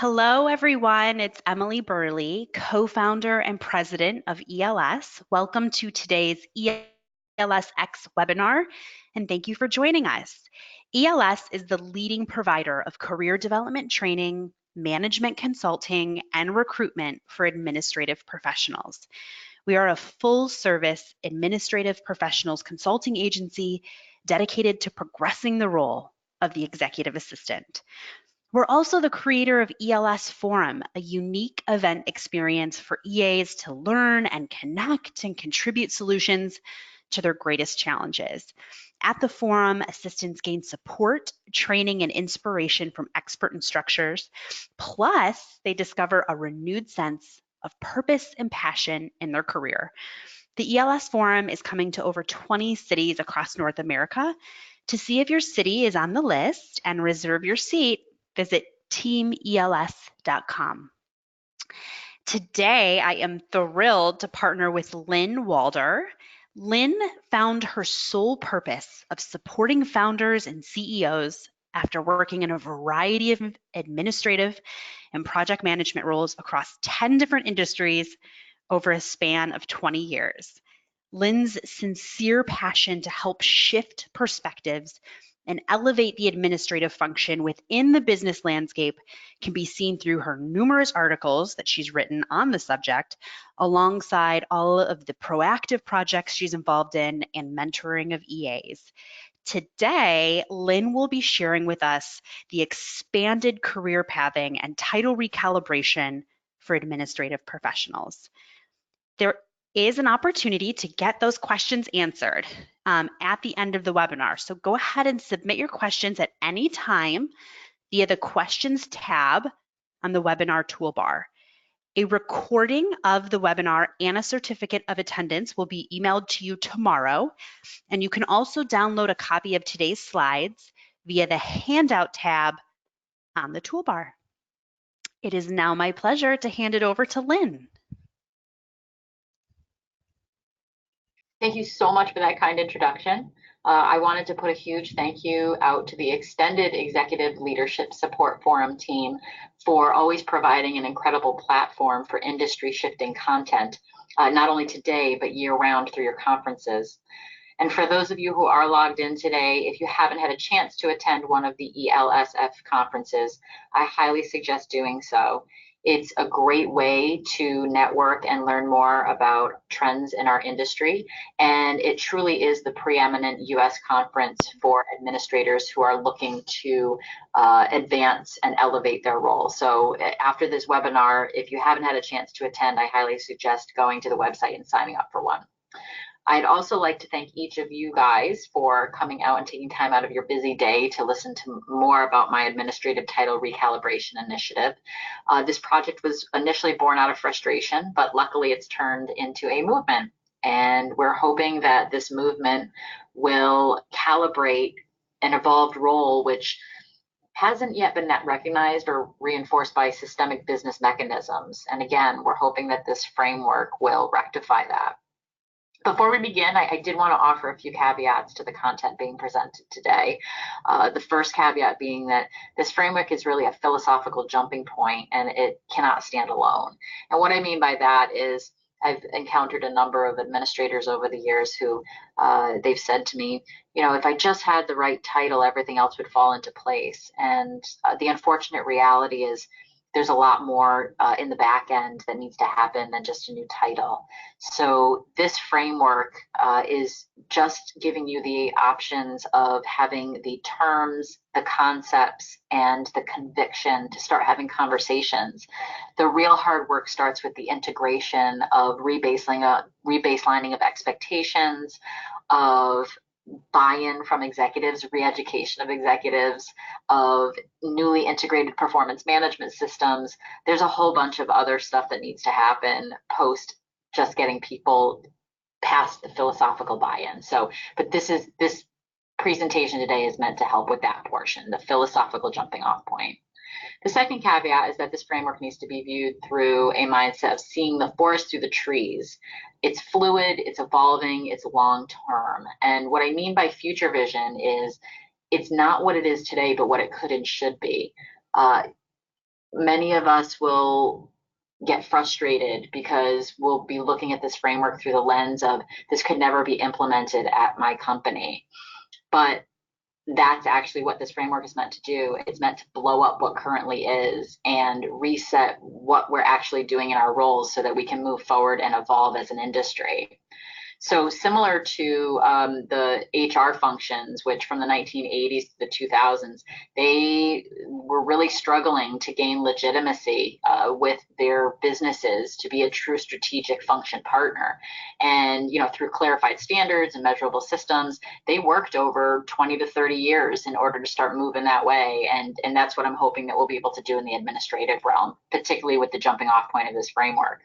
Hello, everyone. It's Emily Burley, co-founder and president of ELS. Welcome to today's ELSX webinar, and thank you for joining us. ELS is the leading provider of career development training, management consulting, and recruitment for administrative professionals. We are a full-service administrative professionals consulting agency dedicated to progressing the role of the executive assistant. We're also the creator of ELS Forum, a unique event experience for EAs to learn and connect and contribute solutions to their greatest challenges. At the forum, assistants gain support, training, and inspiration from expert instructors. Plus, they discover a renewed sense of purpose and passion in their career. The ELS Forum is coming to over 20 cities across North America. To see if your city is on the list and reserve your seat, visit teamels.com. Today, I am thrilled to partner with Lynn Walder. Lynn found her sole purpose of supporting founders and CEOs after working in a variety of administrative and project management roles across 10 different industries over a span of 20 years. Lynn's sincere passion to help shift perspectives and elevate the administrative function within the business landscape can be seen through her numerous articles that she's written on the subject, alongside all of the proactive projects she's involved in and mentoring of EAs. Today, Lynn will be sharing with us the expanded career pathing and title recalibration for administrative professionals. There is an opportunity to get those questions answered at the end of the webinar. So go ahead and submit your questions at any time via the questions tab on the webinar toolbar. A recording of the webinar and a certificate of attendance will be emailed to you tomorrow. And you can also download a copy of today's slides via the handout tab on the toolbar. It is now my pleasure to hand it over to Lynn. Thank you so much for that kind introduction. I wanted to put a huge thank you out to the extended Executive Leadership Support Forum team for always providing an incredible platform for industry shifting content, not only today, but year round through your conferences. And for those of you who are logged in today, if you haven't had a chance to attend one of the ELSF conferences, I highly suggest doing so. It's a great way to network and learn more about trends in our industry. And it truly is the preeminent US conference for administrators who are looking to advance and elevate their role. So after this webinar, if you haven't had a chance to attend, I highly suggest going to the website and signing up for one. I'd also like to thank each of you guys for coming out and taking time out of your busy day to listen to more about my administrative title recalibration initiative. This project was initially born out of frustration, but luckily it's turned into a movement. And we're hoping that this movement will calibrate an evolved role which hasn't yet been recognized or reinforced by systemic business mechanisms. And again, we're hoping that this framework will rectify that. Before we begin, I did want to offer a few caveats to the content being presented today. The first caveat being that this framework is really a philosophical jumping point and it cannot stand alone. And what I mean by that is I've encountered a number of administrators over the years who they've said to me, you know, if I just had the right title, everything else would fall into place. And the unfortunate reality is there's a lot more in the back end that needs to happen than just a new title. So this framework is just giving you the options of having the terms, the concepts, and the conviction to start having conversations. The real hard work starts with the integration of rebaselining of expectations, of buy-in from executives, re-education of executives, of newly integrated performance management systems. There's a whole bunch of other stuff that needs to happen post just getting people past the philosophical buy-in. So, but this presentation today is meant to help with that portion, the philosophical jumping off point. The second caveat is that this framework needs to be viewed through a mindset of seeing the forest through the trees. It's fluid, it's evolving, it's long-term. And what I mean by future vision is it's not what it is today, but what it could and should be. many of us will get frustrated because we'll be looking at this framework through the lens of this could never be implemented at my company. But that's actually what this framework is meant to do. It's meant to blow up what currently is and reset what we're actually doing in our roles so that we can move forward and evolve as an industry. So similar to the HR functions, which from the 1980s to the 2000s, they were really struggling to gain legitimacy with their businesses to be a true strategic function partner. And through clarified standards and measurable systems, they worked over 20 to 30 years in order to start moving that way. And that's what I'm hoping that we'll be able to do in the administrative realm, particularly with the jumping off point of this framework.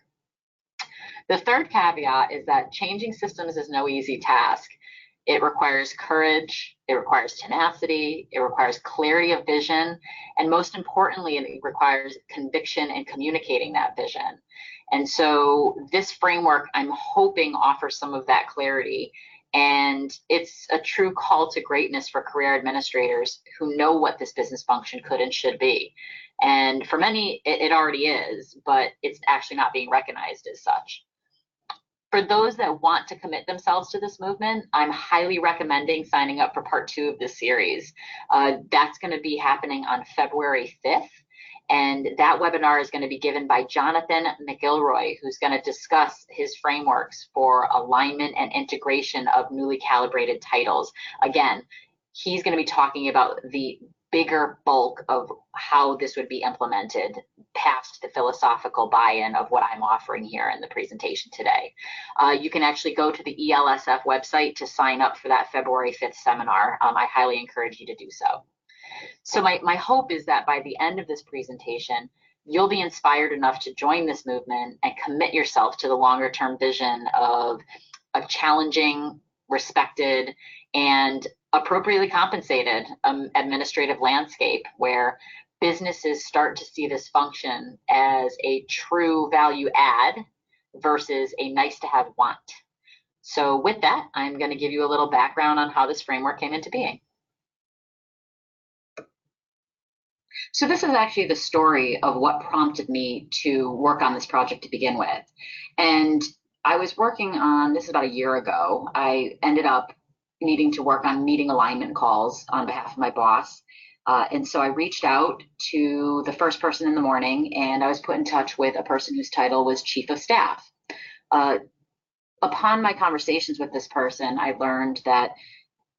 The third caveat is that changing systems is no easy task. It requires courage, it requires tenacity, it requires clarity of vision, and most importantly, it requires conviction in communicating that vision. And so this framework, I'm hoping, offers some of that clarity. And it's a true call to greatness for career administrators who know what this business function could and should be. And for many, it already is, but it's actually not being recognized as such. For those that want to commit themselves to this movement, I'm highly recommending signing up for part 2 of this series. That's going to be happening on February 5th. And that webinar is going to be given by Jonathan McIlroy, who's going to discuss his frameworks for alignment and integration of newly calibrated titles. Again, he's going to be talking about the bigger bulk of how this would be implemented past the philosophical buy-in of what I'm offering here in the presentation today. You can actually go to the ELSF website to sign up for that February 5th seminar. I highly encourage you to do so. So my hope is that by the end of this presentation, you'll be inspired enough to join this movement and commit yourself to the longer term vision of a challenging, respected, and appropriately compensated administrative landscape where businesses start to see this function as a true value add versus a nice to have want. So with that, I'm going to give you a little background on how this framework came into being. So this is actually the story of what prompted me to work on this project to begin with. And I was working on, this is about a year ago, I ended up needing to work on meeting alignment calls on behalf of my boss. And so I reached out to the first person in the morning, and I was put in touch with a person whose title was Chief of Staff. Upon my conversations with this person, I learned that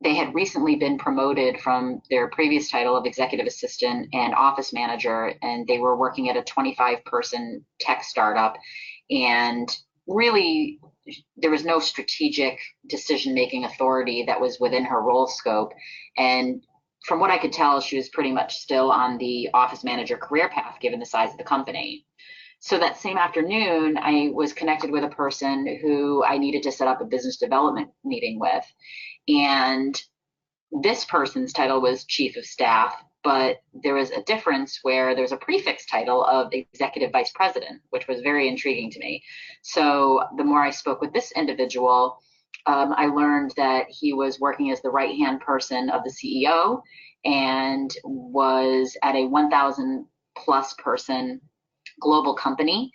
they had recently been promoted from their previous title of executive assistant and office manager, and they were working at a 25-person tech startup. And really, there was no strategic decision-making authority that was within her role scope. And from what I could tell, she was pretty much still on the office manager career path, given the size of the company. So that same afternoon, I was connected with a person who I needed to set up a business development meeting with. And this person's title was Chief of Staff, but there was a difference where there's a prefix title of Executive Vice President, which was very intriguing to me. So the more I spoke with this individual, I learned that he was working as the right-hand person of the CEO and was at a 1,000 plus person global company.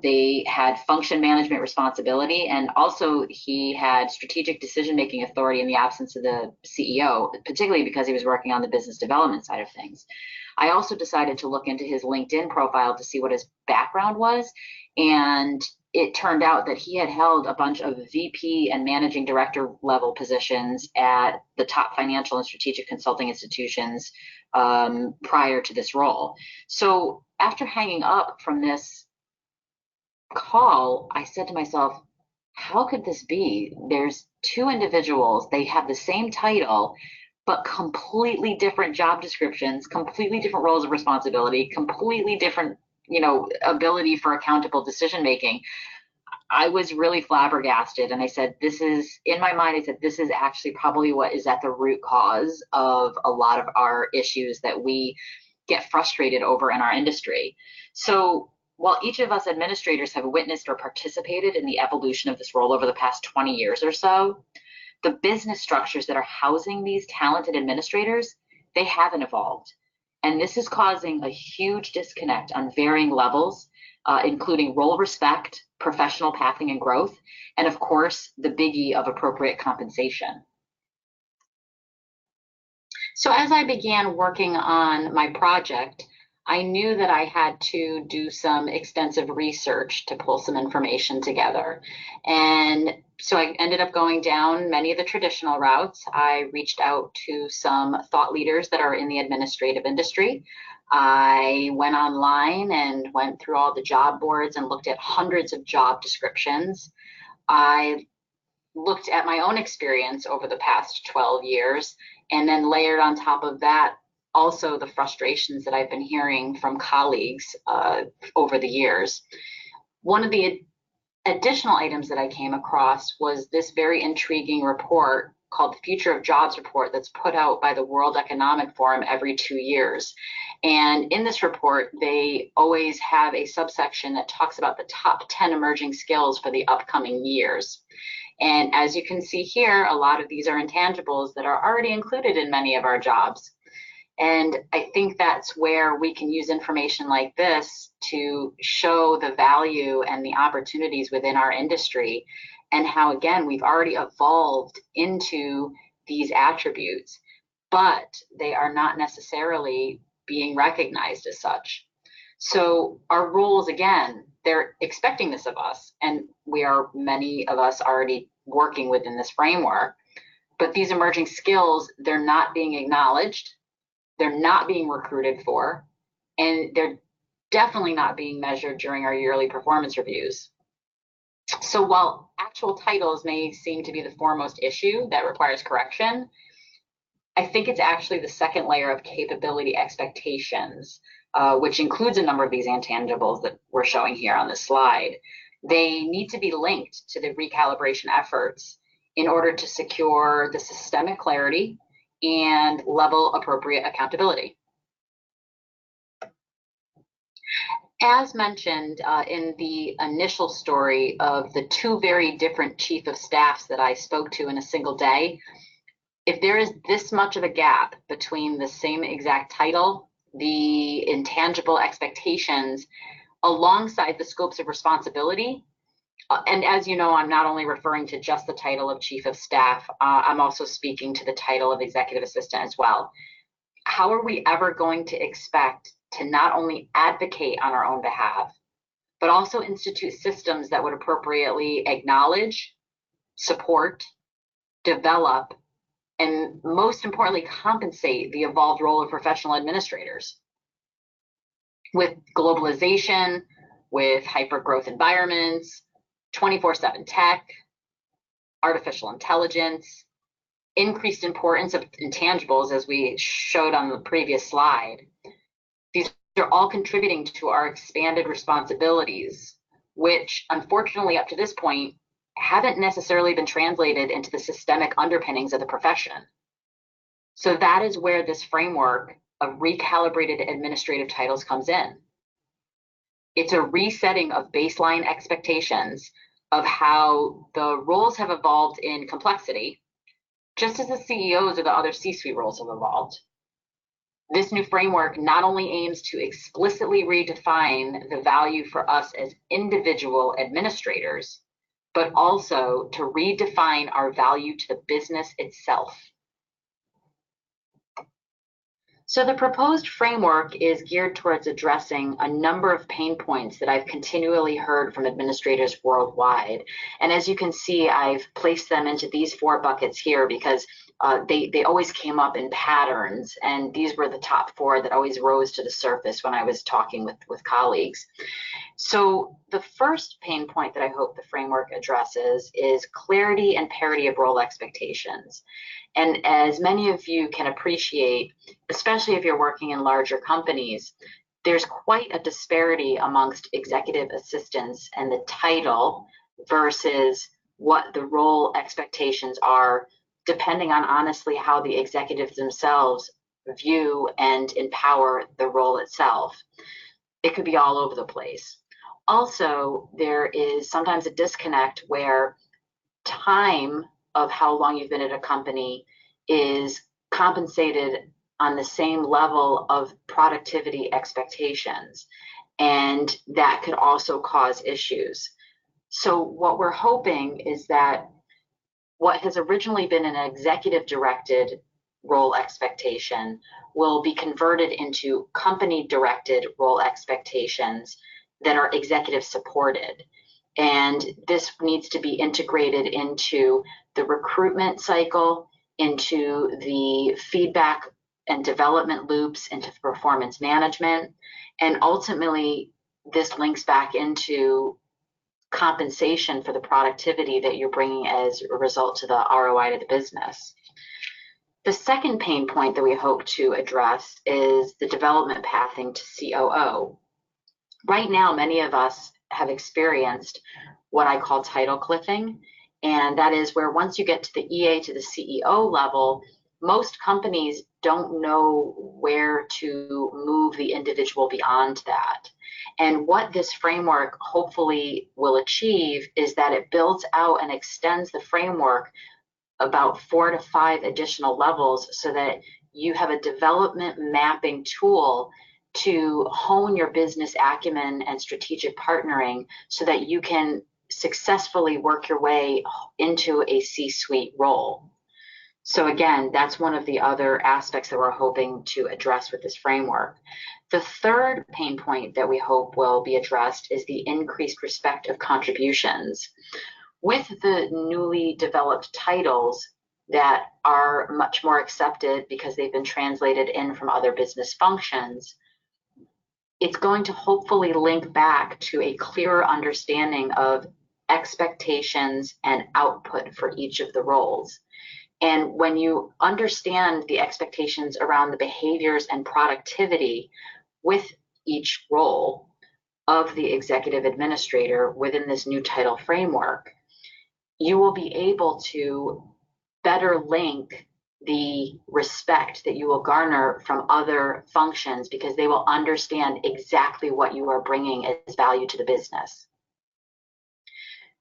They had function management responsibility, and also he had strategic decision-making authority in the absence of the CEO, particularly because he was working on the business development side of things. I also decided to look into his LinkedIn profile to see what his background was, and it turned out that he had held a bunch of VP and managing director level positions at the top financial and strategic consulting institutions prior to this role. So after hanging up from this call, I said to myself, how could this be? There's two individuals, they have the same title, but completely different job descriptions, completely different roles of responsibility, completely different, ability for accountable decision making. I was really flabbergasted, and I said, this is, in my mind, I said, this is actually probably what is at the root cause of a lot of our issues that we get frustrated over in our industry. So while each of us administrators have witnessed or participated in the evolution of this role over the past 20 years or so, the business structures that are housing these talented administrators, they haven't evolved. And this is causing a huge disconnect on varying levels, including role respect, professional pathing and growth, and of course, the biggie of appropriate compensation. So as I began working on my project, I knew that I had to do some extensive research to pull some information together. And so I ended up going down many of the traditional routes. I reached out to some thought leaders that are in the administrative industry. I went online and went through all the job boards and looked at hundreds of job descriptions. I looked at my own experience over the past 12 years and then layered on top of that also the frustrations that I've been hearing from colleagues over the years. One of the additional items that I came across was this very intriguing report called the Future of Jobs report that's put out by the World Economic Forum every 2 years. And in this report, they always have a subsection that talks about the top 10 emerging skills for the upcoming years. And as you can see here, a lot of these are intangibles that are already included in many of our jobs. And I think that's where we can use information like this to show the value and the opportunities within our industry and how, again, we've already evolved into these attributes, but they are not necessarily being recognized as such. So our roles, again, they're expecting this of us, and many of us already working within this framework, but these emerging skills, they're not being acknowledged, they're not being recruited for, and they're definitely not being measured during our yearly performance reviews. So while actual titles may seem to be the foremost issue that requires correction, I think it's actually the second layer of capability expectations, which includes a number of these intangibles that we're showing here on this slide. They need to be linked to the recalibration efforts in order to secure the systemic clarity and level appropriate accountability. As mentioned in the initial story of the two very different chief of staffs that I spoke to in a single day, if there is this much of a gap between the same exact title, the intangible expectations, alongside the scopes of responsibility, and as you know, I'm not only referring to just the title of chief of staff, I'm also speaking to the title of executive assistant as well. How are we ever going to expect to not only advocate on our own behalf, but also institute systems that would appropriately acknowledge, support, develop, and most importantly, compensate the evolved role of professional administrators? With globalization, with hyper-growth environments, 24/7 tech, artificial intelligence, increased importance of intangibles, as we showed on the previous slide, these are all contributing to our expanded responsibilities, which unfortunately up to this point haven't necessarily been translated into the systemic underpinnings of the profession. So that is where this framework of recalibrated administrative titles comes in. It's a resetting of baseline expectations of how the roles have evolved in complexity, just as the CEOs or the other C-suite roles have evolved. This new framework not only aims to explicitly redefine the value for us as individual administrators, but also to redefine our value to the business itself. So the proposed framework is geared towards addressing a number of pain points that I've continually heard from administrators worldwide. And as you can see, I've placed them into these 4 buckets here because they always came up in patterns, and these were the top 4 that always rose to the surface when I was talking with colleagues. So the first pain point that I hope the framework addresses is clarity and parity of role expectations. And as many of you can appreciate, especially if you're working in larger companies, there's quite a disparity amongst executive assistants and the title versus what the role expectations are, depending on honestly how the executives themselves view and empower the role itself. It could be all over the place. Also, there is sometimes a disconnect where time of how long you've been at a company is compensated on the same level of productivity expectations. And that could also cause issues. So what we're hoping is that what has originally been an executive directed role expectation will be converted into company directed role expectations that are executive supported. And this needs to be integrated into the recruitment cycle, into the feedback and development loops, into performance management. And ultimately, this links back into compensation for the productivity that you're bringing as a result to the ROI to the business. The second pain point that we hope to address is the development pathing to COO. Right now, many of us have experienced what I call title cliffing, and that is where once you get to the EA to the CEO level, most companies don't know where to move the individual beyond that. And what this framework hopefully will achieve is that it builds out and extends the framework about 4 to 5 additional levels so that you have a development mapping tool to hone your business acumen and strategic partnering so that you can successfully work your way into a C-suite role. So again, that's one of the other aspects that we're hoping to address with this framework. The third pain point that we hope will be addressed is the increased respect of contributions. With the newly developed titles that are much more accepted because they've been translated in from other business functions, it's going to hopefully link back to a clearer understanding of expectations and output for each of the roles. And when you understand the expectations around the behaviors and productivity with each role of the executive administrator within this new title framework, you will be able to better link the respect that you will garner from other functions because they will understand exactly what you are bringing as value to the business.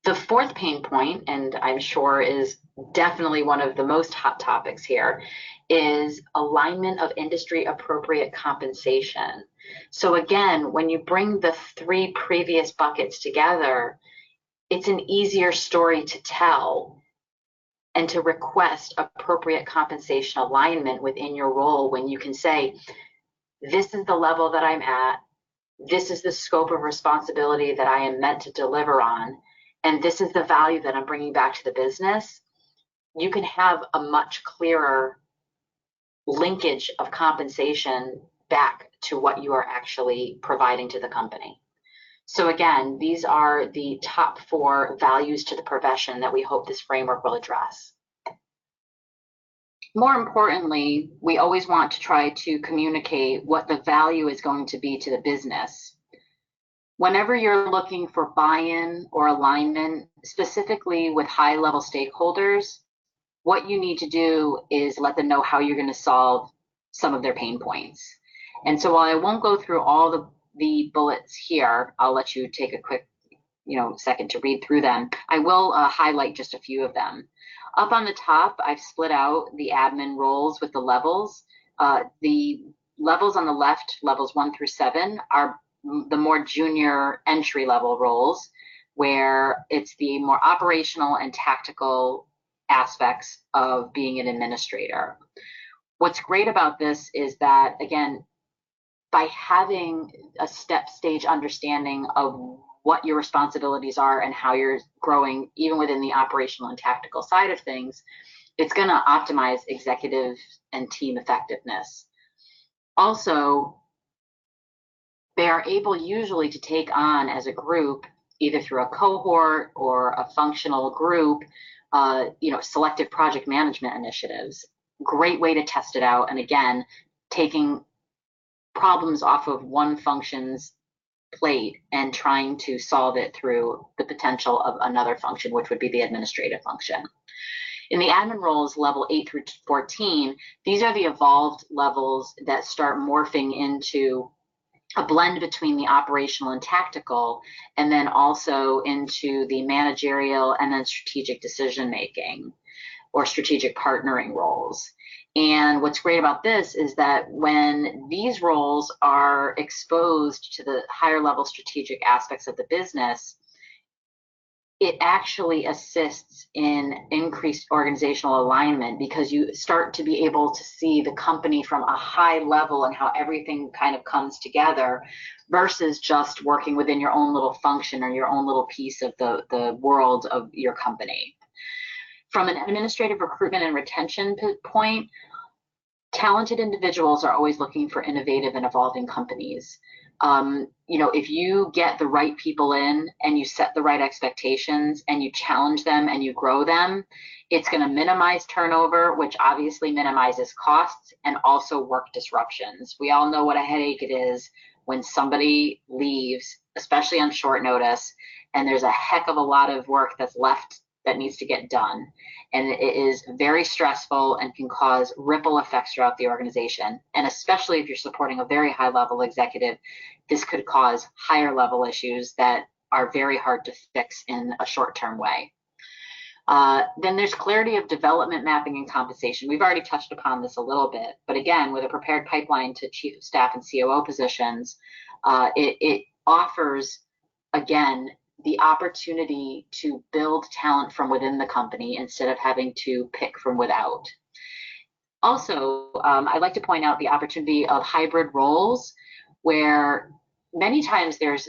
The fourth pain point, and I'm sure is definitely one of the most hot topics here, is alignment of industry appropriate compensation. So again, when you bring the 3 previous buckets together, it's an easier story to tell and to request appropriate compensation alignment within your role when you can say, this is the level that I'm at, this is the scope of responsibility that I am meant to deliver on, and this is the value that I'm bringing back to the business. You can have a much clearer linkage of compensation back to what you are actually providing to the company. So again, these are the top 4 values to the profession that we hope this framework will address. More importantly, we always want to try to communicate what the value is going to be to the business. Whenever you're looking for buy-in or alignment, specifically with high-level stakeholders, what you need to do is let them know how you're going to solve some of their pain points. And so while I won't go through all the bullets here, I'll let you take a quick second to read through them. I will highlight just a few of them. Up on the top, I've split out the admin roles with the levels. The levels on the left, levels 1 through 7, are the more junior entry level roles, where it's the more operational and tactical aspects of being an administrator. What's great about this is that, again, by having a stage understanding of what your responsibilities are and how you're growing, even within the operational and tactical side of things, it's going to optimize executive and team effectiveness. Also, they are able usually to take on as a group, either through a cohort or a functional group, selective project management initiatives. Great way to test it out. And again, taking problems off of one function's plate and trying to solve it through the potential of another function, which would be the administrative function. In the admin roles, level 8 through 14, these are the evolved levels that start morphing into a blend between the operational and tactical, and then also into the managerial and then strategic decision making or strategic partnering roles. And what's great about this is that when these roles are exposed to the higher level strategic aspects of the business, it actually assists in increased organizational alignment, because you start to be able to see the company from a high level and how everything kind of comes together, versus just working within your own little function or your own little piece of the world of your company. From an administrative recruitment and retention point, talented individuals are always looking for innovative and evolving companies. If you get the right people in and you set the right expectations and you challenge them and you grow them, it's going to minimize turnover, which obviously minimizes costs and also work disruptions. We all know what a headache it is when somebody leaves, especially on short notice, and there's a heck of a lot of work that's left that needs to get done. And it is very stressful and can cause ripple effects throughout the organization. And especially if you're supporting a very high level executive, this could cause higher level issues that are very hard to fix in a short-term way. Then there's clarity of development, mapping, and compensation. We've already touched upon this a little bit, but again, with a prepared pipeline to chief of staff and COO positions, it offers, again, the opportunity to build talent from within the company instead of having to pick from without. Also, I'd like to point out the opportunity of hybrid roles, where many times there's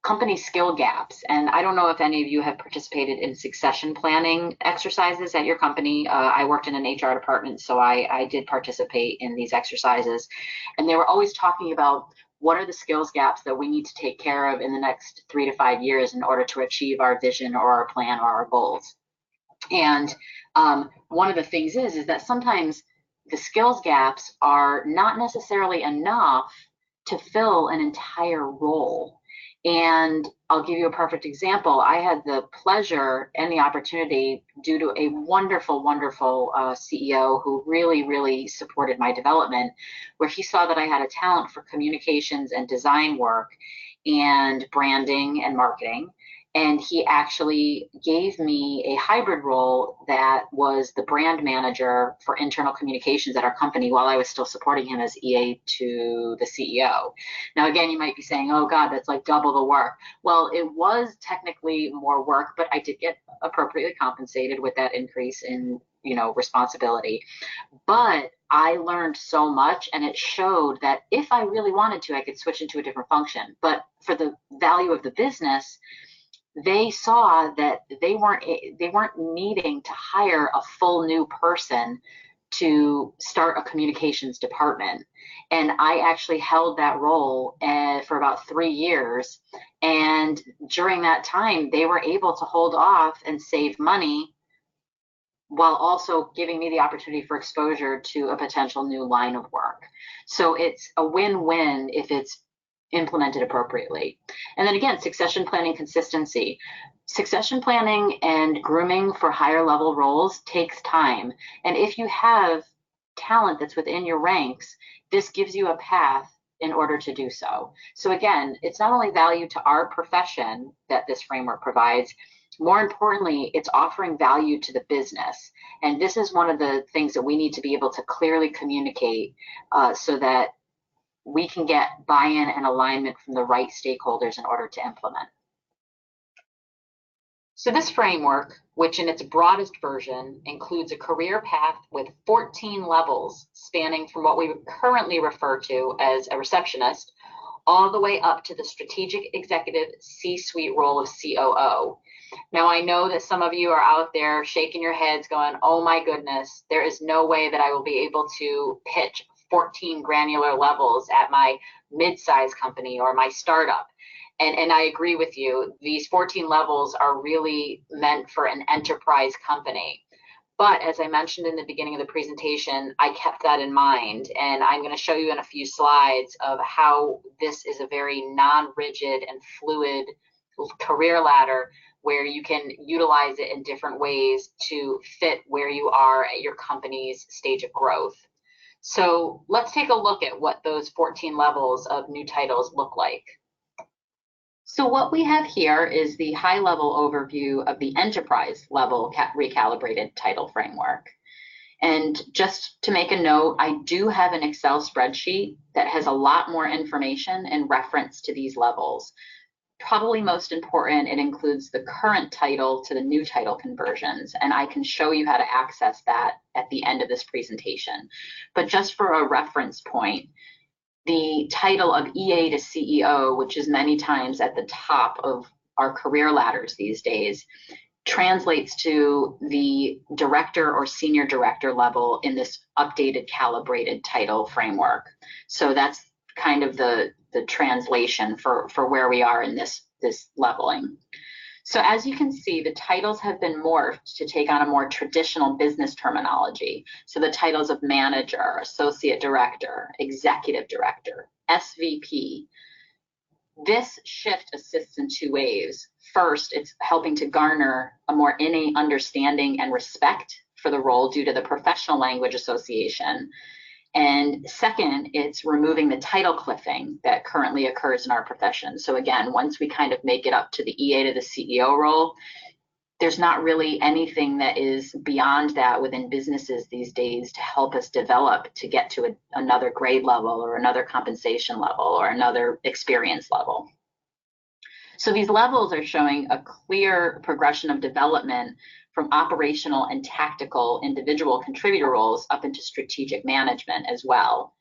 company skill gaps. And I don't know if any of you have participated in succession planning exercises at your company. I worked in an HR department, so I did participate in these exercises. And they were always talking about what are the skills gaps that we need to take care of in the next 3 to 5 years in order to achieve our vision or our plan or our goals. And one of the things is that sometimes the skills gaps are not necessarily enough to fill an entire role. And I'll give you a perfect example. I had the pleasure and the opportunity, due to a wonderful, wonderful CEO who really, really supported my development, where he saw that I had a talent for communications and design work and branding and marketing. And he actually gave me a hybrid role that was the brand manager for internal communications at our company while I was still supporting him as EA to the CEO. Now, again, you might be saying, oh God, that's like double the work. Well, it was technically more work, but I did get appropriately compensated with that increase in, responsibility. But I learned so much, and it showed that if I really wanted to, I could switch into a different function. But for the value of the business, they saw that they weren't needing to hire a full new person to start a communications department. And I actually held that role for about 3 years. And during that time, they were able to hold off and save money while also giving me the opportunity for exposure to a potential new line of work. So it's a win-win if it's implemented appropriately. And then again, succession planning consistency. Succession planning and grooming for higher level roles takes time. And if you have talent that's within your ranks, this gives you a path in order to do so. So again, it's not only value to our profession that this framework provides, more importantly, it's offering value to the business. And this is one of the things that we need to be able to clearly communicate so that we can get buy-in and alignment from the right stakeholders in order to implement. So this framework, which in its broadest version includes a career path with 14 levels spanning from what we currently refer to as a receptionist all the way up to the strategic executive C-suite role of COO. Now, I know that some of you are out there shaking your heads going, oh my goodness, there is no way that I will be able to pitch 14 granular levels at my mid-size company or my startup. And I agree with you. These 14 levels are really meant for an enterprise company. But as I mentioned in the beginning of the presentation, I kept that in mind. And I'm going to show you in a few slides of how this is a very non-rigid and fluid career ladder where you can utilize it in different ways to fit where you are at your company's stage of growth. So let's take a look at what those 14 levels of new titles look like. So what we have here is the high-level overview of the enterprise level recalibrated title framework. And just to make a note, I do have an Excel spreadsheet that has a lot more information in reference to these levels. Probably most important, it includes the current title to the new title conversions, and I can show you how to access that at the end of this presentation. But just for a reference point, the title of EA to CEO, which is many times at the top of our career ladders these days, translates to the director or senior director level in this updated calibrated title framework. So that's kind of the translation for where we are in this leveling. So as you can see, the titles have been morphed to take on a more traditional business terminology. So the titles of manager, associate director, executive director, SVP. This shift assists in two ways. First, it's helping to garner a more innate understanding and respect for the role due to the professional language association. And second, it's removing the title cliffing that currently occurs in our profession. So again, once we kind of make it up to the EA to the CEO role, there's not really anything that is beyond that within businesses these days to help us develop to get to another grade level or another compensation level or another experience level. So these levels are showing a clear progression of development from operational and tactical individual contributor roles up into strategic management as well.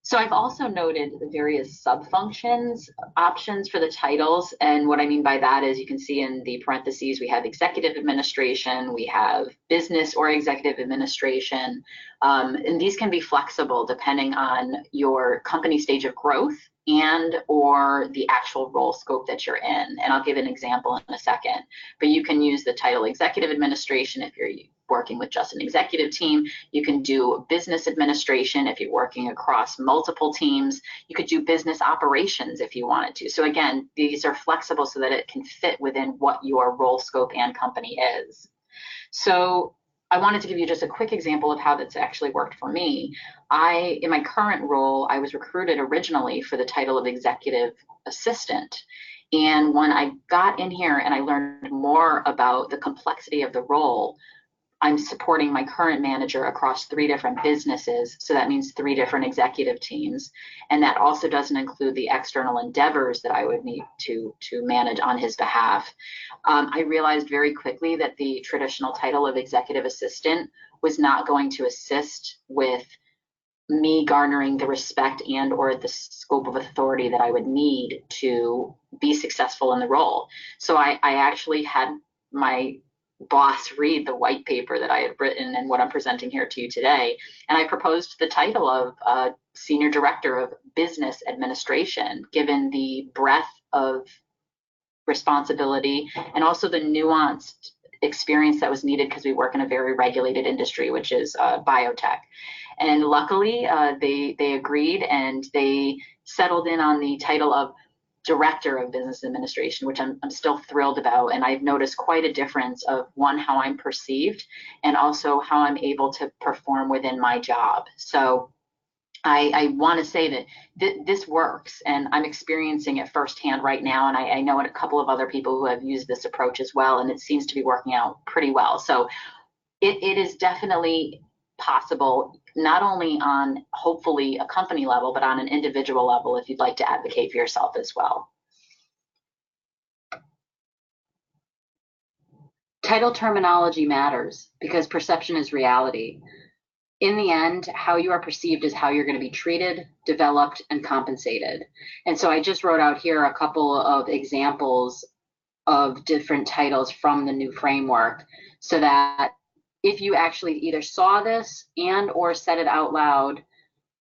So I've also noted the various sub-functions options for the titles. And what I mean by that is you can see in the parentheses, we have executive administration, we have business or executive administration. And these can be flexible depending on your company stage of growth and or the actual role scope that you're in. And I'll give an example in a second, but you can use the title executive administration if you're working with just an executive team. You can do business administration if you're working across multiple teams. You could do business operations if you wanted to. So again, these are flexible so that it can fit within what your role scope and company is. So I wanted to give you just a quick example of how that's actually worked for me. In my current role, I was recruited originally for the title of executive assistant. And when I got in here and I learned more about the complexity of the role, I'm supporting my current manager across 3 different businesses. So that means 3 different executive teams. And that also doesn't include the external endeavors that I would need to manage on his behalf. I realized very quickly that the traditional title of executive assistant was not going to assist with me garnering the respect and or the scope of authority that I would need to be successful in the role. So I actually had my boss read the white paper that I had written and what I'm presenting here to you today. And I proposed the title of Senior Director of Business Administration, given the breadth of responsibility and also the nuanced experience that was needed because we work in a very regulated industry, which is biotech. And luckily, they agreed and they settled in on the title of Director of Business Administration, which I'm still thrilled about. And I've noticed quite a difference of one, how I'm perceived, and also how I'm able to perform within my job. So I want to say that this works, and I'm experiencing it firsthand right now. And I know a couple of other people who have used this approach as well, and it seems to be working out pretty well. So it is definitely possible, not only on hopefully a company level, but on an individual level if you'd like to advocate for yourself as well. Title terminology matters because perception is reality. In the end, how you are perceived is how you're going to be treated, developed, and compensated. And so I just wrote out here a couple of examples of different titles from the new framework so that if you actually either saw this and or said it out loud,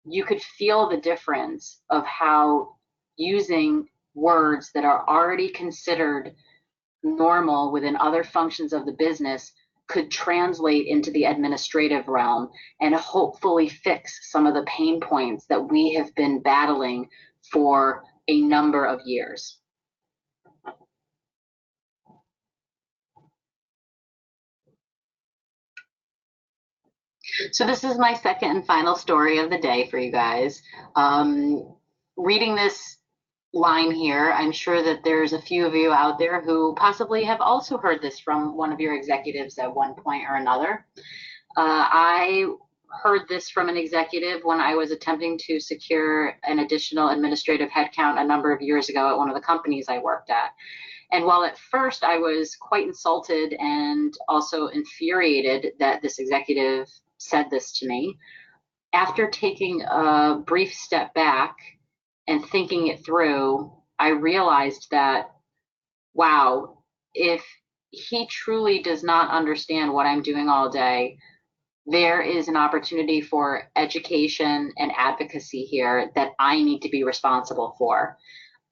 you could feel the difference of how using words that are already considered normal within other functions of the business could translate into the administrative realm and hopefully fix some of the pain points that we have been battling for a number of years. So this is my second and final story of the day for you guys. Reading this line here, I'm sure that there's a few of you out there who possibly have also heard this from one of your executives at one point or another. I heard this from an executive when I was attempting to secure an additional administrative headcount a number of years ago at one of the companies I worked at. And while at first I was quite insulted and also infuriated that this executive said this to me, after taking a brief step back and thinking it through, I realized that, wow, if he truly does not understand what I'm doing all day, there is an opportunity for education and advocacy here that I need to be responsible for.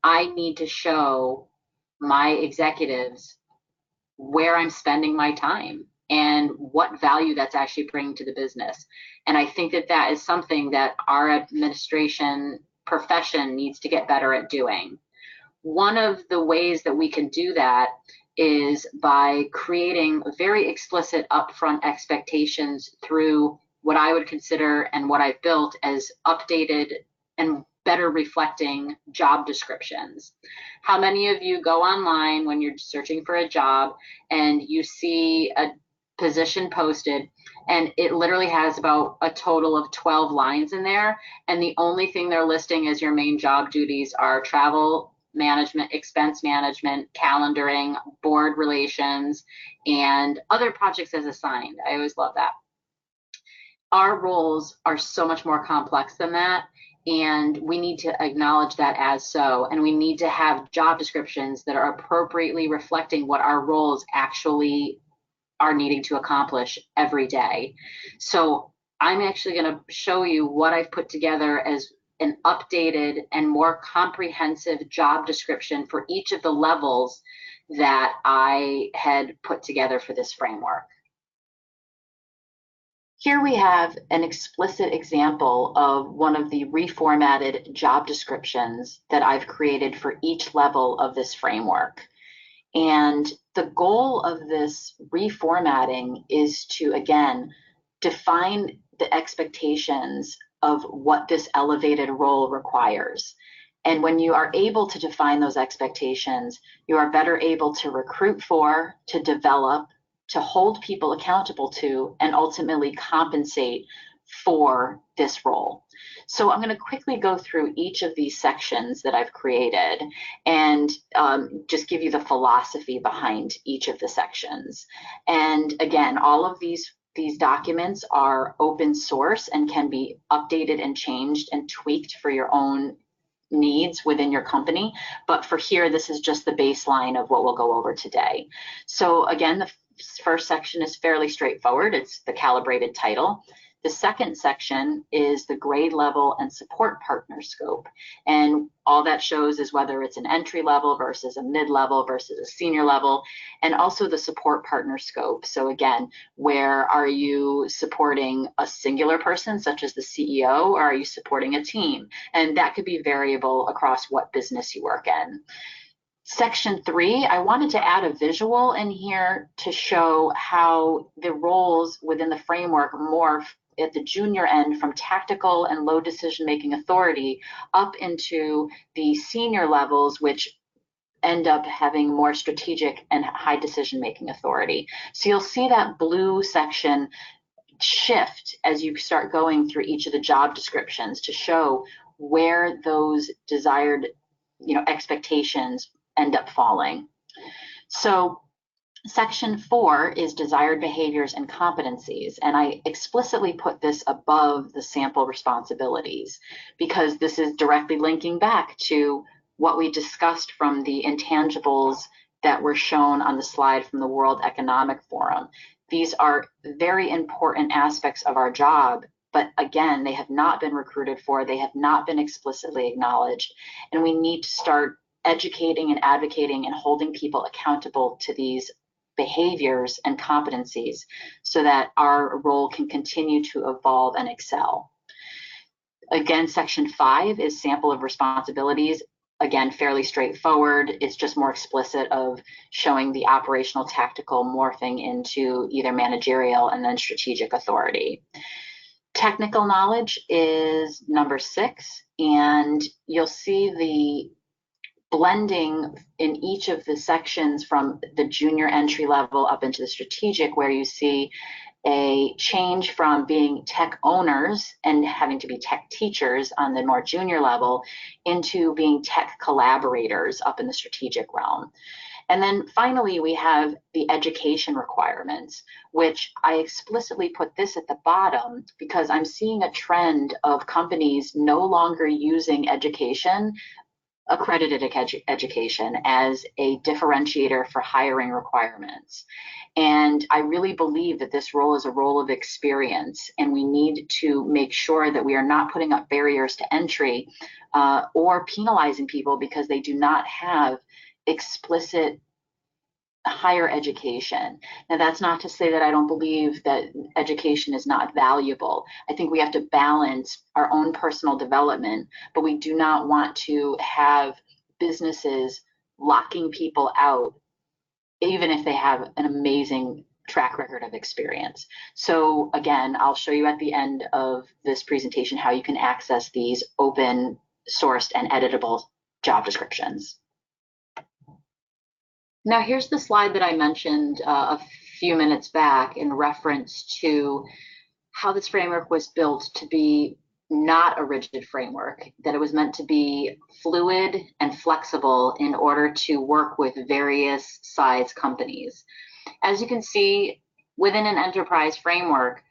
I need to show my executives where I'm spending my time and what value that's actually bringing to the business. And I think that that is something that our administration profession needs to get better at doing. One of the ways that we can do that is by creating very explicit upfront expectations through what I would consider and what I've built as updated and better reflecting job descriptions. How many of you go online when you're searching for a job and you see a position posted and it literally has about a total of 12 lines in there, and the only thing they're listing as your main job duties are travel management, expense management, calendaring, board relations, and other projects as assigned. I always love that. Our roles are so much more complex than that, and we need to acknowledge that as so, and we need to have job descriptions that are appropriately reflecting what our roles actually are needing to accomplish every day. So I'm actually going to show you what I've put together as an updated and more comprehensive job description for each of the levels that I had put together for this framework. Here we have an explicit example of one of the reformatted job descriptions that I've created for each level of this framework. And the goal of this reformatting is to, again, define the expectations of what this elevated role requires. And when you are able to define those expectations, you are better able to recruit for, to develop, to hold people accountable to, and ultimately compensate for this role. So I'm going to quickly go through each of these sections that I've created and just give you the philosophy behind each of the sections. And again, all of these documents are open source and can be updated and changed and tweaked for your own needs within your company. But for here, this is just the baseline of what we'll go over today. So again, the first section is fairly straightforward. It's the calibrated title. The second section is the grade level and support partner scope. And all that shows is whether it's an entry level versus a mid-level versus a senior level, and also the support partner scope. So again, where are you supporting a singular person, such as the CEO, or are you supporting a team? And that could be variable across what business you work in. Section 3, I wanted to add a visual in here to show how the roles within the framework morph at the junior end from tactical and low decision-making authority up into the senior levels, which end up having more strategic and high decision-making authority. So you'll see that blue section shift as you start going through each of the job descriptions to show where those desired, expectations end up falling. So Section 4 is desired behaviors and competencies, and I explicitly put this above the sample responsibilities because this is directly linking back to what we discussed from the intangibles that were shown on the slide from the World Economic Forum. These are very important aspects of our job, but again, they have not been recruited for, they have not been explicitly acknowledged, and we need to start educating and advocating and holding people accountable to these behaviors and competencies so that our role can continue to evolve and excel. Again, Section 5 is sample of responsibilities. Again, fairly straightforward. It's just more explicit of showing the operational tactical morphing into either managerial and then strategic authority. Technical knowledge is number 6, and you'll see the blending in each of the sections from the junior entry level up into the strategic, where you see a change from being tech owners and having to be tech teachers on the more junior level into being tech collaborators up in the strategic realm. And then finally, we have the education requirements, which I explicitly put this at the bottom because I'm seeing a trend of companies no longer using education, accredited education, as a differentiator for hiring requirements. And I really believe that this role is a role of experience, and we need to make sure that we are not putting up barriers to entry or penalizing people because they do not have explicit higher education. Now, that's not to say that I don't believe that education is not valuable. I think we have to balance our own personal development, but we do not want to have businesses locking people out, even if they have an amazing track record of experience. So again, I'll show you at the end of this presentation how you can access these open sourced and editable job descriptions. Now, here's the slide that I mentioned a few minutes back in reference to how this framework was built to be not a rigid framework, that it was meant to be fluid and flexible in order to work with various size companies. As you can see, within an enterprise framework,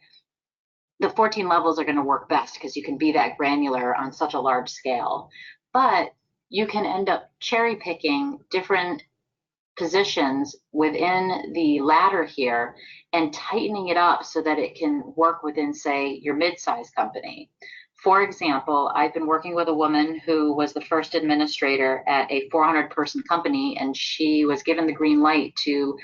the 14 levels are going to work best because you can be that granular on such a large scale. But you can end up cherry picking different positions within the ladder here and tightening it up so that it can work within, say, your mid-sized company. For example, I've been working with a woman who was the first administrator at a 400-person company, and she was given the green light to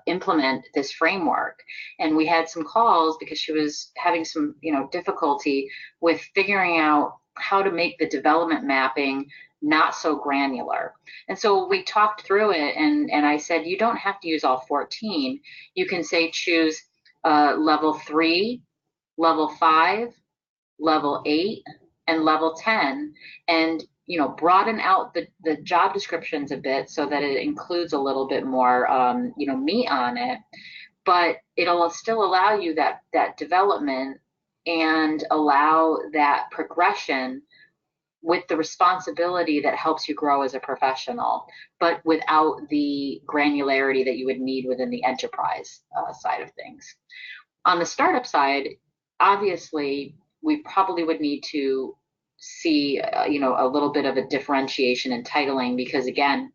implement this framework. And we had some calls because she was having some, difficulty with figuring out how to make the development mapping not so granular. And so we talked through it, and I said, you don't have to use all 14. You can say choose level 3, level 5, level 8, and level 10, and broaden out the job descriptions a bit so that it includes a little bit more meat on it, but it'll still allow you that development and allow that progression with the responsibility that helps you grow as a professional, but without the granularity that you would need within the enterprise side of things. On the startup side, obviously, we probably would need to see, a little bit of a differentiation in titling because, again,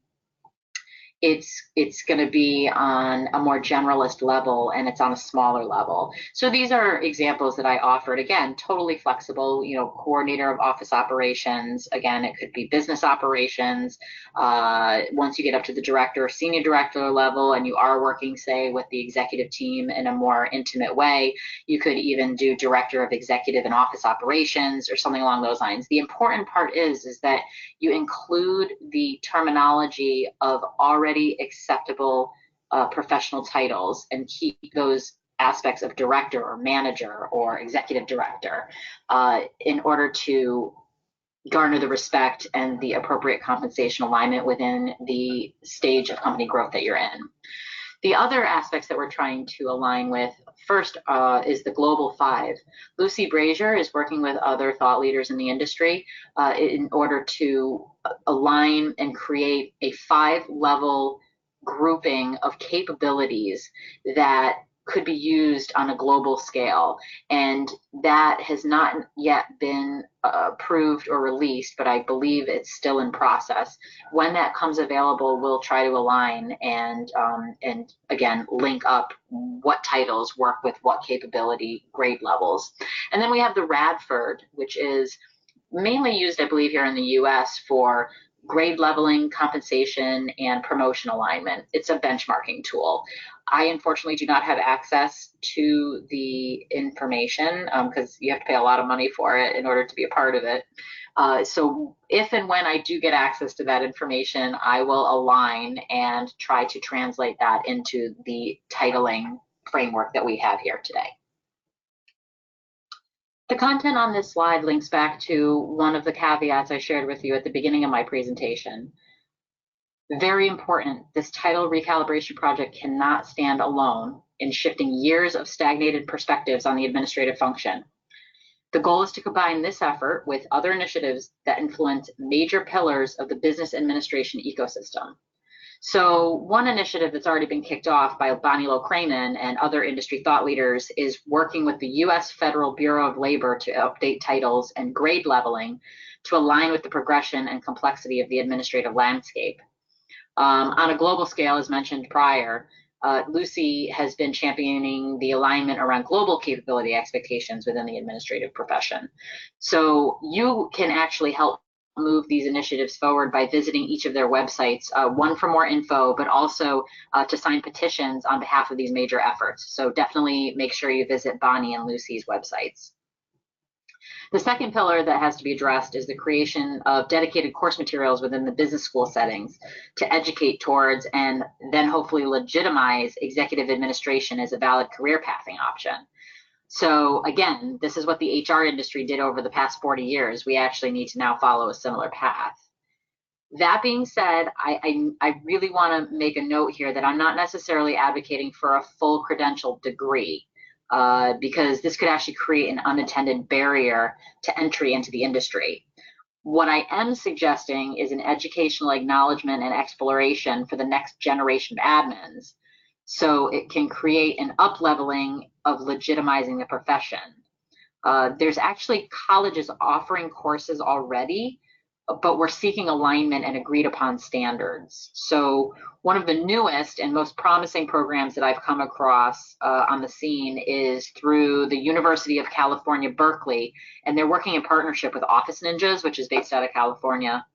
it's going to be on a more generalist level and it's on a smaller level. So these are examples that I offered. Again, totally flexible, coordinator of office operations. Again, it could be business operations. Once you get up to the director or senior director level and you are working, say, with the executive team in a more intimate way, you could even do director of executive and office operations or something along those lines. The important part is that you include the terminology of already acceptable professional titles and keep those aspects of director or manager or executive director in order to garner the respect and the appropriate compensation alignment within the stage of company growth that you're in. The other aspects that we're trying to align with first is the Global Five. Lucy Brazier is working with other thought leaders in the industry in order to align and create a 5-level grouping of capabilities that could be used on a global scale. And that has not yet been approved or released, but I believe it's still in process. When that comes available, we'll try to align and again, link up what titles work with what capability grade levels. And then we have the Radford, which is mainly used, I believe, here in the US for grade leveling, compensation, and promotion alignment. It's a benchmarking tool. I unfortunately do not have access to the information because you have to pay a lot of money for it in order to be a part of it. So if and when I do get access to that information, I will align and try to translate that into the titling framework that we have here today. The content on this slide links back to one of the caveats I shared with you at the beginning of my presentation. Very important, this title recalibration project cannot stand alone in shifting years of stagnated perspectives on the administrative function. The goal is to combine this effort with other initiatives that influence major pillars of the business administration ecosystem. So one initiative that's already been kicked off by Bonnie Low-Kramen and other industry thought leaders is working with the U.S. Federal Bureau of Labor to update titles and grade leveling to align with the progression and complexity of the administrative landscape. On a global scale, as mentioned prior, Lucy has been championing the alignment around global capability expectations within the administrative profession. So you can actually help move these initiatives forward by visiting each of their websites, one for more info, but also to sign petitions on behalf of these major efforts. So definitely make sure you visit Bonnie and Lucy's websites. The second pillar that has to be addressed is the creation of dedicated course materials within the business school settings to educate towards and then hopefully legitimize executive administration as a valid career pathing option. So again, this is what the HR industry did over the past 40 years. We actually need to now follow a similar path. That being said, I really want to make a note here that I'm not necessarily advocating for a full credentialed degree. Because this could actually create an unintended barrier to entry into the industry. What I am suggesting is an educational acknowledgement and exploration for the next generation of admins, so it can create an up-leveling of legitimizing the profession. There's actually colleges offering courses already, but we're seeking alignment and agreed upon standards. So one of the newest and most promising programs that I've come across on the scene is through the University of California, Berkeley, and they're working in partnership with Office Ninjas, which is based out of California.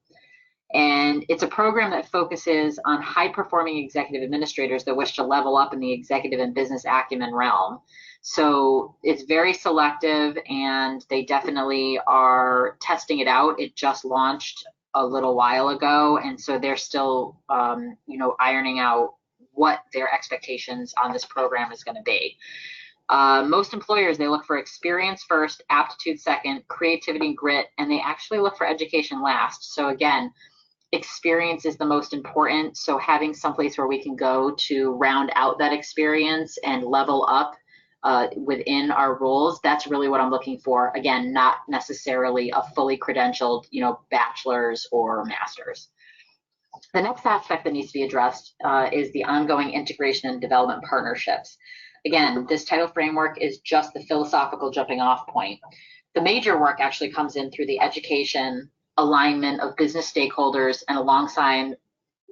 And it's a program that focuses on high-performing executive administrators that wish to level up in the executive and business acumen realm. So it's very selective, and they definitely are testing it out. It just launched a little while ago, and so they're still, ironing out what their expectations on this program is going to be. Most employers, they look for experience first, aptitude second, creativity and grit, and they actually look for education last. So again, experience is the most important. So having someplace where we can go to round out that experience and level up within our roles, that's really what I'm looking for. Again, not necessarily a fully credentialed, bachelor's or master's. The next aspect that needs to be addressed is the ongoing integration and development partnerships. Again, this title framework is just the philosophical jumping off point. The major work actually comes in through the education, alignment of business stakeholders, and alongside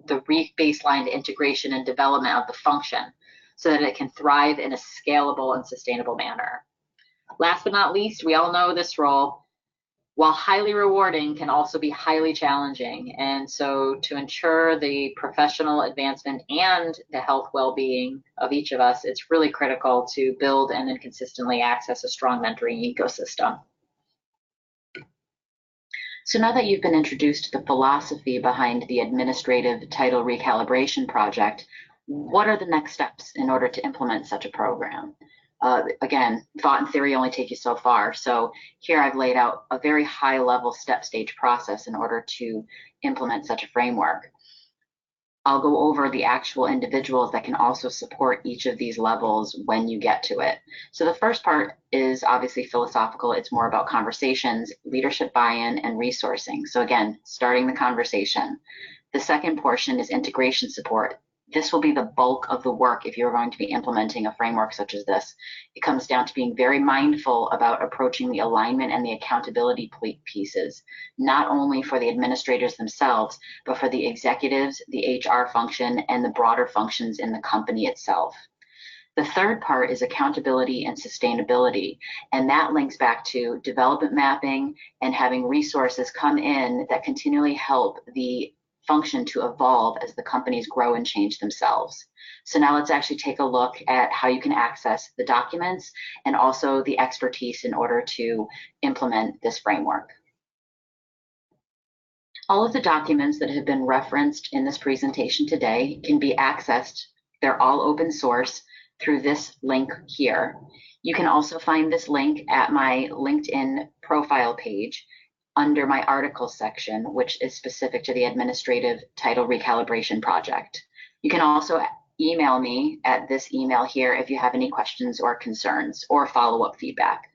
the re-baselined integration and development of the function so that it can thrive in a scalable and sustainable manner. Last but not least, we all know this role, while highly rewarding, can also be highly challenging. And so to ensure the professional advancement and the health well-being of each of us, it's really critical to build and then consistently access a strong mentoring ecosystem. So now that you've been introduced to the philosophy behind the administrative title recalibration project, what are the next steps in order to implement such a program? Again, thought and theory only take you so far. So here I've laid out a very high level step stage process in order to implement such a framework. I'll go over the actual individuals that can also support each of these levels when you get to it. So the first part is obviously philosophical. It's more about conversations, leadership buy-in, and resourcing. So again, starting the conversation. The second portion is integration support. This will be the bulk of the work if you're going to be implementing a framework such as this. It comes down to being very mindful about approaching the alignment and the accountability pieces, not only for the administrators themselves, but for the executives, the HR function, and the broader functions in the company itself. The third part is accountability and sustainability, and that links back to development mapping and having resources come in that continually help the function to evolve as the companies grow and change themselves. So now let's actually take a look at how you can access the documents and also the expertise in order to implement this framework. All of the documents that have been referenced in this presentation today can be accessed. They're all open source through this link here. You can also find this link at my LinkedIn profile page. under my article section, which is specific to the administrative title recalibration project. You can also email me at this email here if you have any questions or concerns or follow-up feedback.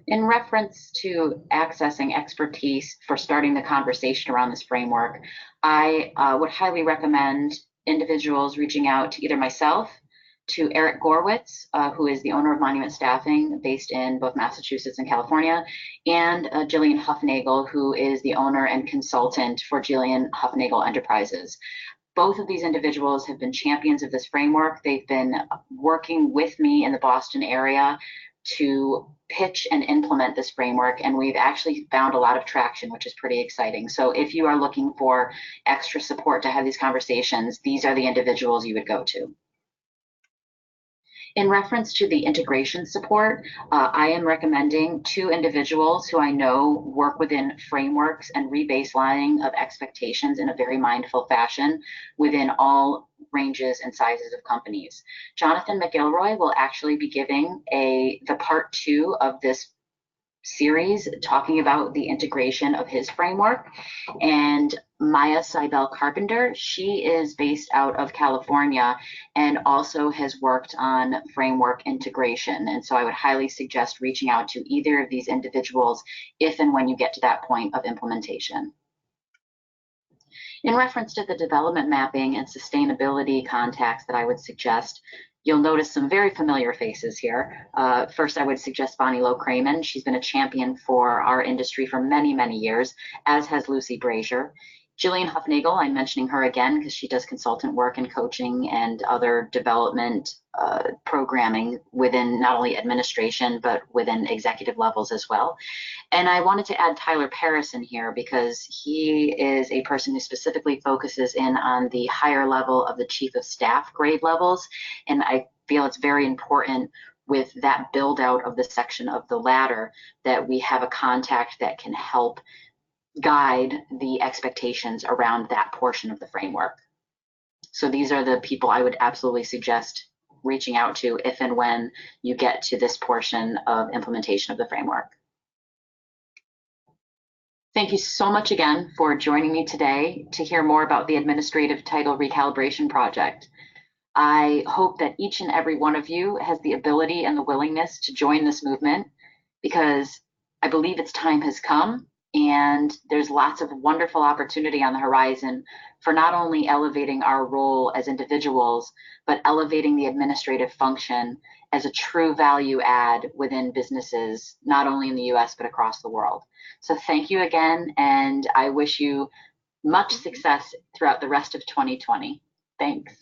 In reference to accessing expertise for starting the conversation around this framework, I would highly recommend individuals reaching out to either myself, to Eric Gorwitz, who is the owner of Monument Staffing based in both Massachusetts and California, and Jillian Huffnagel, who is the owner and consultant for Jillian Huffnagel Enterprises. Both of these individuals have been champions of this framework. They've been working with me in the Boston area to pitch and implement this framework, and we've actually found a lot of traction, which is pretty exciting. So if you are looking for extra support to have these conversations, these are the individuals you would go to. In reference to the integration support, I am recommending 2 individuals who I know work within frameworks and rebaselining of expectations in a very mindful fashion within all ranges and sizes of companies. Jonathan McGilroy will actually be giving the part 2 of this series talking about the integration of his framework. And Maya Seibel Carpenter, she is based out of California and also has worked on framework integration. And so I would highly suggest reaching out to either of these individuals if and when you get to that point of implementation. In reference to the development mapping and sustainability contacts that I would suggest, you'll notice some very familiar faces here. First, I would suggest Bonnie Lowe-Cramen. She's been a champion for our industry for many, many years, as has Lucy Brazier. Jillian Huffnagel, I'm mentioning her again because she does consultant work and coaching and other development programming within not only administration, but within executive levels as well. And I wanted to add Tyler Paris in here because he is a person who specifically focuses in on the higher level of the chief of staff grade levels. And I feel it's very important with that build out of the section of the ladder that we have a contact that can help guide the expectations around that portion of the framework. So these are the people I would absolutely suggest reaching out to if and when you get to this portion of implementation of the framework. Thank you so much again for joining me today to hear more about the Administrative Title Recalibration Project. I hope that each and every one of you has the ability and the willingness to join this movement because I believe its time has come and there's lots of wonderful opportunity on the horizon for not only elevating our role as individuals, but elevating the administrative function as a true value add within businesses, not only in the US, but across the world. So thank you again, and I wish you much success throughout the rest of 2020. Thanks.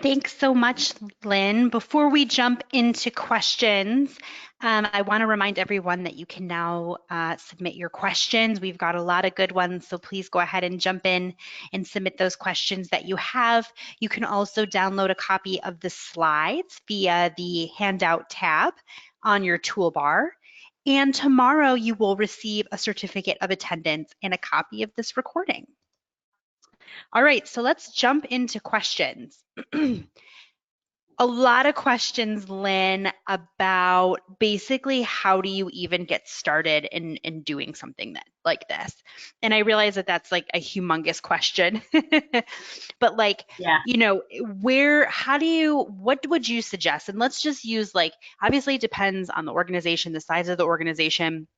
Thanks so much, Lynn. Before we jump into questions, I want to remind everyone that you can now submit your questions. We've got a lot of good ones, so please go ahead and jump in and submit those questions that you have. You can also download a copy of the slides via the handout tab on your toolbar. And tomorrow you will receive a certificate of attendance and a copy of this recording. All right, so let's jump into questions. A lot of questions, Lynn, about basically how do you even get started in doing something like this? And I realize that that's like a humongous question, but like, Yeah. you know, what would you suggest? And let's just use like, obviously it depends on the organization, the size of the organization,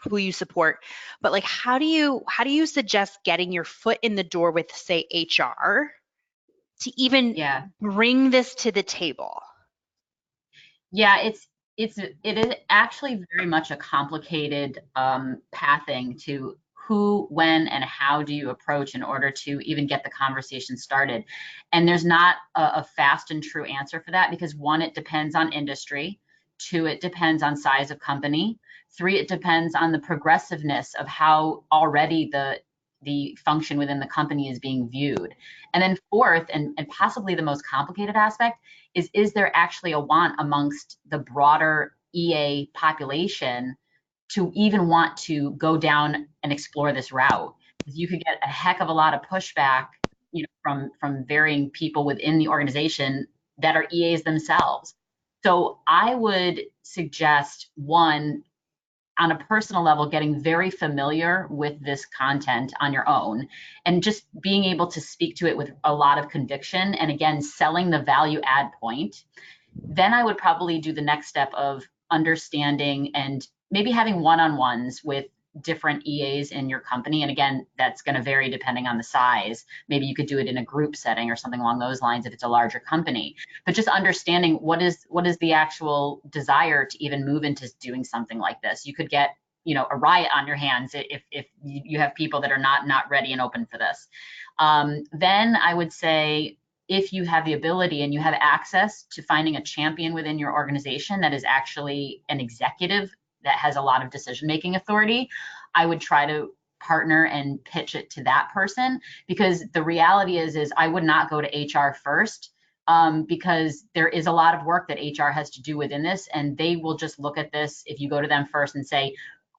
who you support, but like, how do you suggest getting your foot in the door with, say, HR? To even bring this to the table? Yeah, it is actually very much a complicated pathing to who, when, and how do you approach in order to even get the conversation started. And there's not a fast and true answer for that because 1, it depends on industry. 2, it depends on size of company. 3, it depends on the progressiveness of how already the function within the company is being viewed. And then 4th, and possibly the most complicated aspect, is there actually a want amongst the broader EA population to even want to go down and explore this route? Because you could get a heck of a lot of pushback, you know, from varying people within the organization that are EAs themselves. So I would suggest, 1, on a personal level, getting very familiar with this content on your own and just being able to speak to it with a lot of conviction. And again, selling the value add point. Then I would probably do the next step of understanding and maybe having one-on-ones with different EAs in your company. And again, that's going to vary depending on the size. Maybe you could do it in a group setting or something along those lines if it's a larger company. But just understanding what is the actual desire to even move into doing something like this. You could get, a riot on your hands if you have people that are not ready and open for this. Then I would say, if you have the ability and you have access to finding a champion within your organization that is actually an executive that has a lot of decision-making authority, I would try to partner and pitch it to that person, because the reality is I would not go to HR first, because there is a lot of work that HR has to do within this, and they will just look at this if you go to them first and say,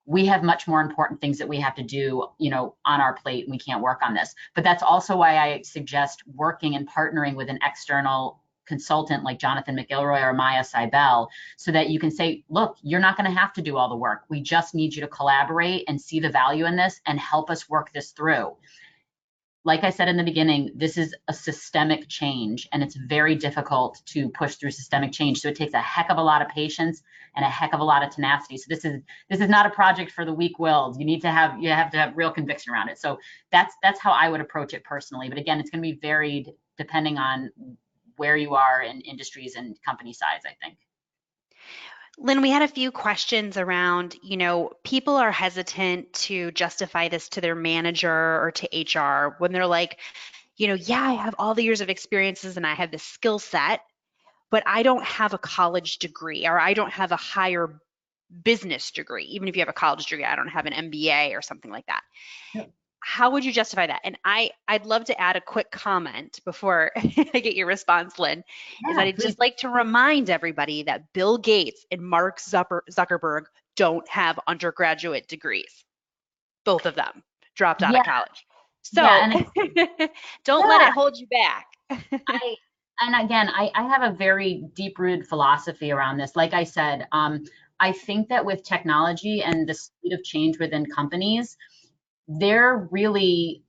we have much more important things that we have to do, on our plate, and we can't work on this. But that's also why I suggest working and partnering with an external consultant like Jonathan McIlroy or Maya Seibel, so that you can say, look, you're not going to have to do all the work. We just need you to collaborate and see the value in this and help us work this through. Like I said in the beginning, this is a systemic change, and it's very difficult to push through systemic change. So it takes a heck of a lot of patience and a heck of a lot of tenacity. So this is not a project for the weak-willed. You have to have real conviction around it. So that's how I would approach it personally. But again, it's going to be varied depending on where you are in industries and company size, I think. Lynn, we had a few questions around, people are hesitant to justify this to their manager or to HR when they're like, yeah, I have all the years of experiences and I have the skill set, but I don't have a college degree, or I don't have a higher business degree. Even if you have a college degree, I don't have an MBA or something like that. Yep. How would you justify that? And I'd love to add a quick comment before I get your response, Lynn, is that I'd just like to remind everybody that Bill Gates and Mark Zuckerberg don't have undergraduate degrees. Both of them dropped out of college. So don't let it hold you back. I have a very deep-rooted philosophy around this. Like I said, I think that with technology and the speed of change within companies, they're moving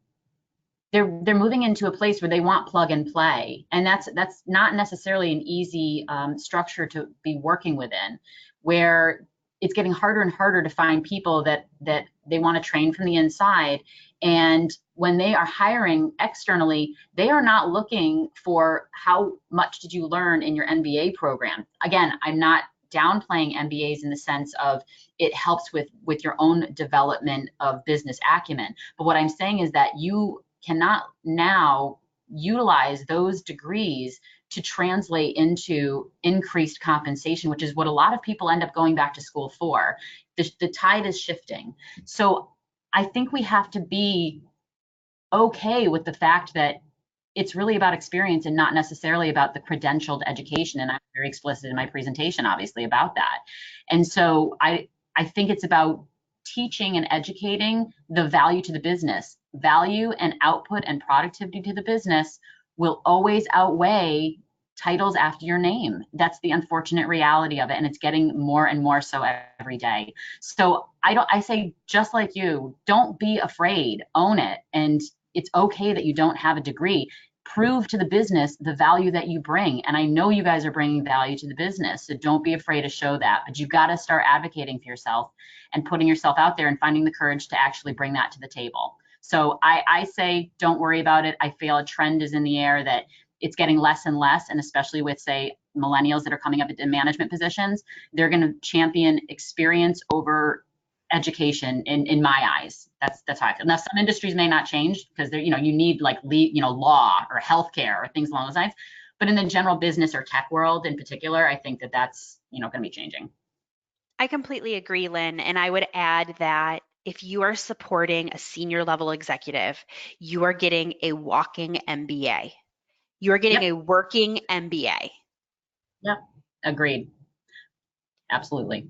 into a place where they want plug and play, and that's not necessarily an easy structure to be working within, where it's getting harder and harder to find people that they want to train from the inside. And when they are hiring externally, they are not looking for how much did you learn in your MBA program. Again, I'm not downplaying MBAs in the sense of it helps with your own development of business acumen. But what I'm saying is that you cannot now utilize those degrees to translate into increased compensation, which is what a lot of people end up going back to school for. The tide is shifting. So I think we have to be okay with the fact that it's really about experience and not necessarily about the credentialed education. And I'm very explicit in my presentation, obviously, about that. And so I think it's about teaching and educating the value to the business. Value and output and productivity to the business will always outweigh titles after your name. That's the unfortunate reality of it, and it's getting more and more so every day. So I say, just like you, don't be afraid, own it. And it's okay that you don't have a degree. Prove to the business the value that you bring. And I know you guys are bringing value to the business, so don't be afraid to show that. But you've got to start advocating for yourself and putting yourself out there and finding the courage to actually bring that to the table. So I say, don't worry about it. I feel a trend is in the air that it's getting less and less, and especially with, say, millennials that are coming up into management positions, they're going to champion experience over education in my eyes. That's how I feel. Now, some industries may not change because they're, you need like law or healthcare or things along those lines. But in the general business or tech world in particular, I think that's going to be changing. I completely agree, Lynn. And I would add that if you are supporting a senior level executive, you are getting a walking MBA. You are getting a working MBA. Yep. Agreed. Absolutely.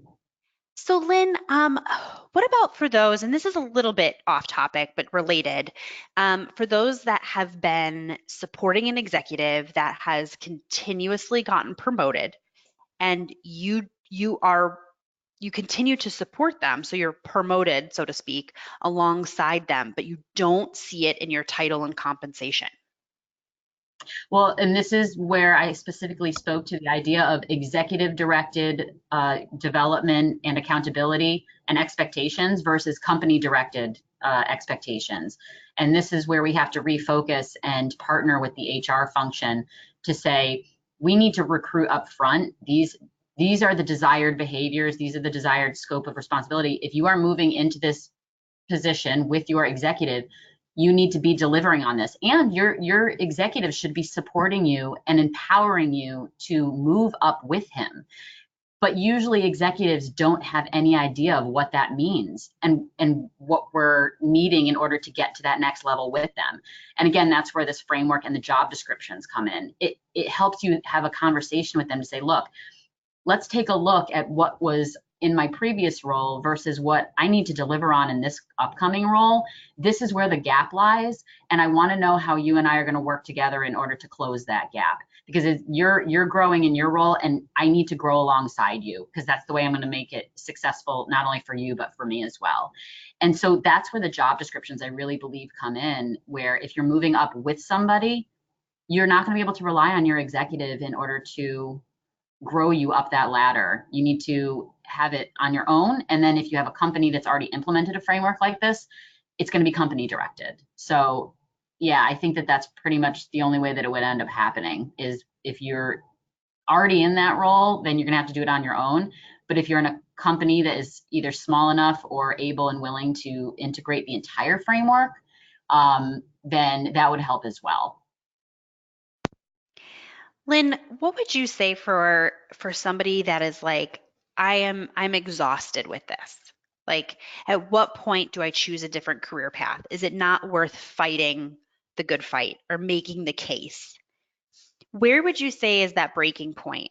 So Lynn, what about for those, and this is a little bit off topic, but related, for those that have been supporting an executive that has continuously gotten promoted, and you are You continue to support them, so you're promoted, so to speak, alongside them, but you don't see it in your title and compensation. Well, and this is where I specifically spoke to the idea of executive directed development and accountability and expectations versus company directed expectations. And this is where we have to refocus and partner with the HR function to say, we need to recruit up front. These are the desired behaviors. These are the desired scope of responsibility. If you are moving into this position with your executive, you need to be delivering on this, and your executive should be supporting you and empowering you to move up with him. But usually executives don't have any idea of what that means and what we're needing in order to get to that next level with them. And again, that's where this framework and the job descriptions come in. It helps you have a conversation with them to say, look, let's take a look at what was in my previous role versus what I need to deliver on in this upcoming role. This is where the gap lies, and I want to know how you and I are going to work together in order to close that gap, because you're growing in your role and I need to grow alongside you, because that's the way I'm going to make it successful, not only for you but for me as well. And so that's where the job descriptions, I really believe, come in, where if you're moving up with somebody, you're not going to be able to rely on your executive in order to grow you up that ladder. You need to have it on your own. And then if you have a company that's already implemented a framework like this, it's going to be company directed. So yeah, I think that that's pretty much the only way that it would end up happening, is if you're already in that role, then you're going to have to do it on your own. But if you're in a company that is either small enough or able and willing to integrate the entire framework, then that would help as well. Lynn, what would you say for somebody that is like, I'm exhausted with this? Like, at what point do I choose a different career path? Is it not worth fighting the good fight or making the case? Where would you say is that breaking point?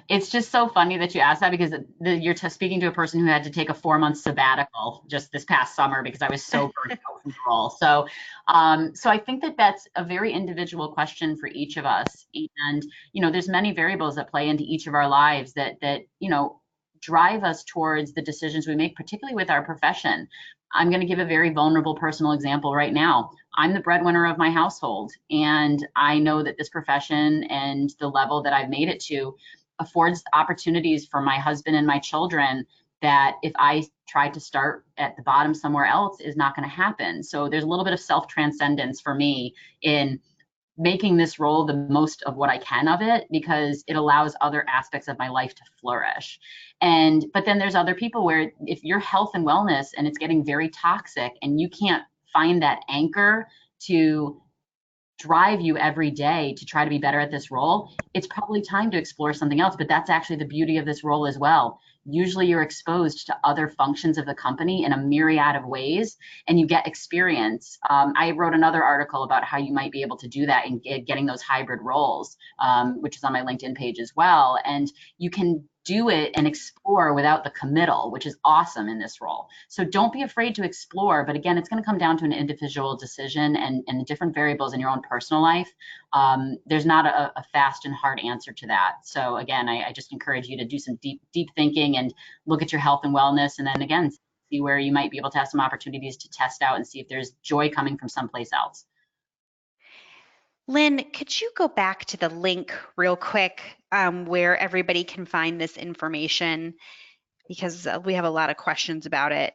It's just so funny that you asked that, because you're speaking to a person who had to take a 4 month sabbatical just this past summer because I was so burnt out from the role. So I think that that's a very individual question for each of us. And, there's many variables that play into each of our lives that drive us towards the decisions we make, particularly with our profession. I'm going to give a very vulnerable personal example right now. I'm the breadwinner of my household, and I know that this profession and the level that I've made it to affords opportunities for my husband and my children that if I tried to start at the bottom somewhere else is not going to happen. So there's a little bit of self-transcendence for me in making this role the most of what I can of it, because it allows other aspects of my life to flourish. But then there's other people where if your health and wellness and it's getting very toxic and you can't find that anchor to drive you every day to try to be better at this role, it's probably time to explore something else. But that's actually the beauty of this role as well. Usually you're exposed to other functions of the company in a myriad of ways, and you get experience. I wrote another article about how you might be able to do that in getting those hybrid roles, which is on my LinkedIn page as well. And you can do it and explore without the committal, which is awesome in this role. So don't be afraid to explore. But again, it's going to come down to an individual decision and the different variables in your own personal life. There's not a fast and hard answer to that. So again, I just encourage you to do some deep thinking and look at your health and wellness. And then again, see where you might be able to have some opportunities to test out and see if there's joy coming from someplace else. Lynn, could you go back to the link real quick, where everybody can find this information? Because we have a lot of questions about it.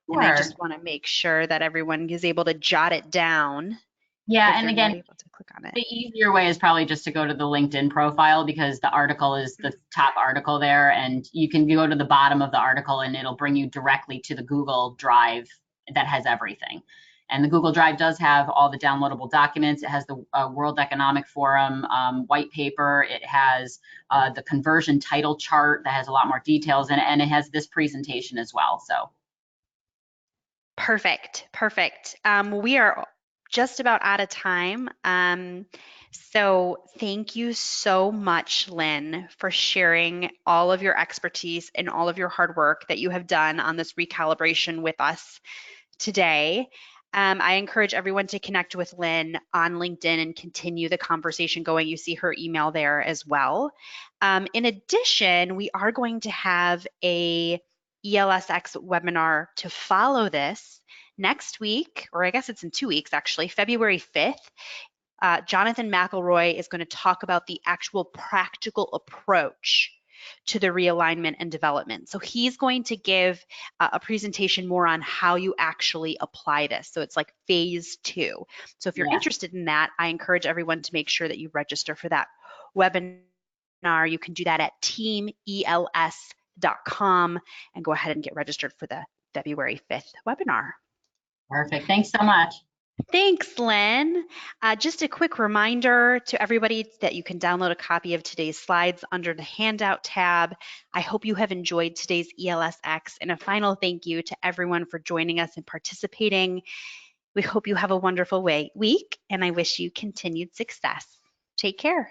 And I Sure. just want to make sure that everyone is able to jot it down Yeah, if and they're not again, able to click on it. the easier way is probably just to go to the LinkedIn profile, because the article is the top article there, and you can go to the bottom of the article and it'll bring you directly to the Google Drive that has everything. And the Google Drive does have all the downloadable documents. It has the World Economic Forum white paper. It has the conversion title chart that has a lot more details in it, and it has this presentation as well. So Perfect. We are just about out of time. So thank you so much, Lynn, for sharing all of your expertise and all of your hard work that you have done on this recalibration with us today. I encourage everyone to connect with Lynn on LinkedIn and continue the conversation going. You see her email there as well. In addition, we are going to have a ELSX webinar to follow this next week, or I guess it's in 2 weeks actually, February 5th. Jonathan McElroy is going to talk about the actual practical approach to the realignment and development. So he's going to give a presentation more on how you actually apply this. So it's like phase 2. So if you're interested in that, I encourage everyone to make sure that you register for that webinar. You can do that at teamels.com and go ahead and get registered for the February 5th webinar. Perfect. Thanks so much. Thanks, Lynn. Just a quick reminder to everybody that you can download a copy of today's slides under the handout tab. I hope you have enjoyed today's ELSX, and a final thank you to everyone for joining us and participating. We hope you have a wonderful week, and I wish you continued success. Take care.